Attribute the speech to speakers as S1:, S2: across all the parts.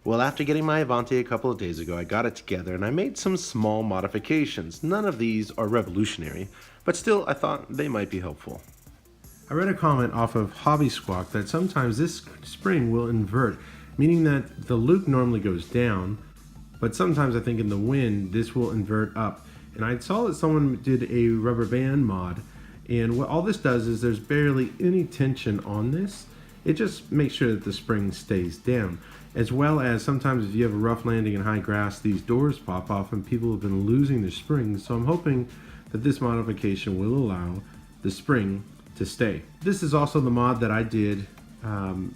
S1: Well, after getting my Avanti a couple of days ago, I got it together and I made some small modifications. None of these are revolutionary, but still I thought they might be helpful. I read a comment off of Hobby Squawk that sometimes this spring will invert, meaning that the loop normally goes down, but sometimes I think in the wind this will invert up. And I saw that someone did a rubber band mod, and what all this does is there's barely any tension on this. It just makes sure that the spring stays down. As well as sometimes if you have a rough landing in high grass, these doors pop off and people have been losing their springs. So I'm hoping that this modification will allow the spring to stay. This is also the mod that I did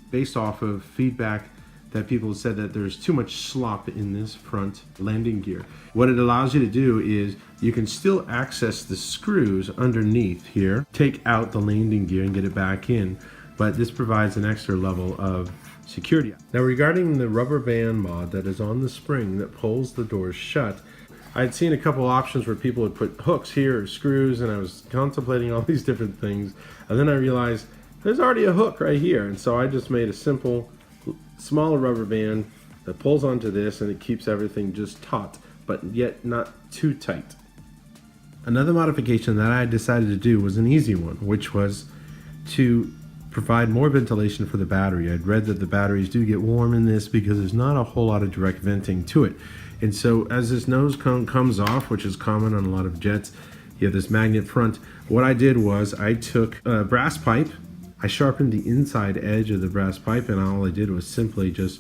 S1: based off of feedback that people said that there's too much slop in this front landing gear. What it allows you to do is you can still access the screws underneath here, take out the landing gear and get it back in, but this provides an extra level of security. Now regarding the rubber band mod that is on the spring that pulls the doors shut, I'd seen a couple options where people would put hooks here or screws, and I was contemplating all these different things, and then I realized there's already a hook right here, and so I just made a simple smaller rubber band that pulls onto this and it keeps everything just taut, but yet not too tight. Another modification that I decided to do was an easy one, which was to provide more ventilation for the battery. I'd read that the batteries do get warm in this because there's not a whole lot of direct venting to it. And so as this nose cone comes off, which is common on a lot of jets, you have this magnet front. What I did was I took a brass pipe, I sharpened the inside edge of the brass pipe, and all I did was simply just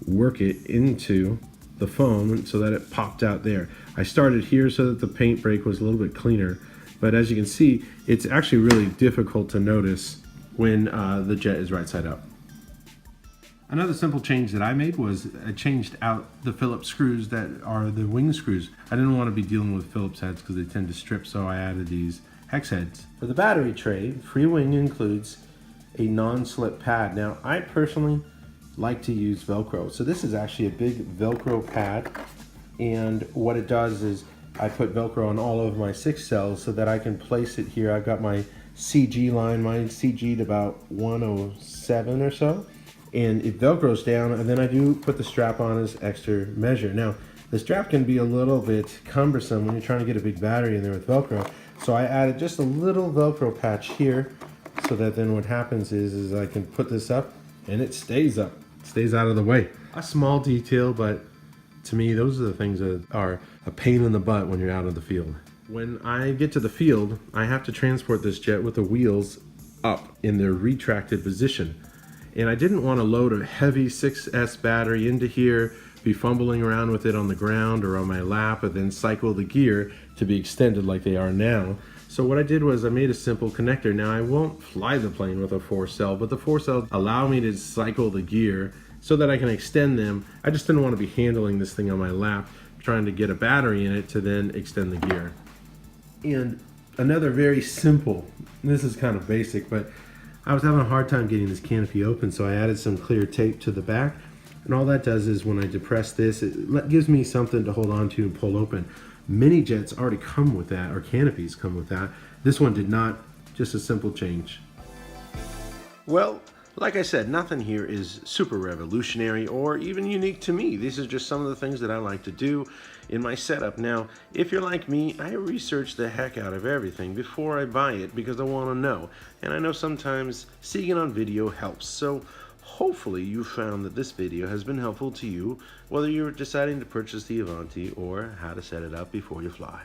S1: work it into the foam so that it popped out there. I started here so that the paint break was a little bit cleaner, but as you can see, it's actually really difficult to notice when the jet is right side up. Another simple change that I made was I changed out the Phillips screws that are the wing screws. I didn't want to be dealing with Phillips heads because they tend to strip, so I added these hex heads. For the battery tray, Freewing includes a non-slip pad. Now, I personally like to use Velcro. So this is actually a big Velcro pad, and what it does is I put Velcro on all of my 6 cells so that I can place it here. I've got my CG line, mine's CG'd about 107 or so, and it Velcros down, and then I do put the strap on as extra measure. Now, the strap can be a little bit cumbersome when you're trying to get a big battery in there with Velcro, so I added just a little Velcro patch here, so that then what happens is I can put this up, and it stays up, it stays out of the way. A small detail, but to me, those are the things that are a pain in the butt when you're out in the field. When I get to the field, I have to transport this jet with the wheels up in their retracted position. And I didn't want to load a heavy 6S battery into here, be fumbling around with it on the ground or on my lap, and then cycle the gear to be extended like they are now. So what I did was I made a simple connector. Now I won't fly the plane with a 4-cell, but the 4-cell allow me to cycle the gear so that I can extend them. I just didn't want to be handling this thing on my lap, trying to get a battery in it to then extend the gear. And another very simple, this is kind of basic, but I was having a hard time getting this canopy open, so I added some clear tape to the back. And all that does is when I depress this, it gives me something to hold on to and pull open. Many jets already come with that, or canopies come with that. This one did not, just a simple change. Well, like I said, nothing here is super revolutionary or even unique to me. These are just some of the things that I like to do in my setup. Now, if you're like me, I research the heck out of everything before I buy it because I want to know. And I know sometimes seeing it on video helps. So hopefully you found that this video has been helpful to you, whether you're deciding to purchase the Avanti or how to set it up before you fly.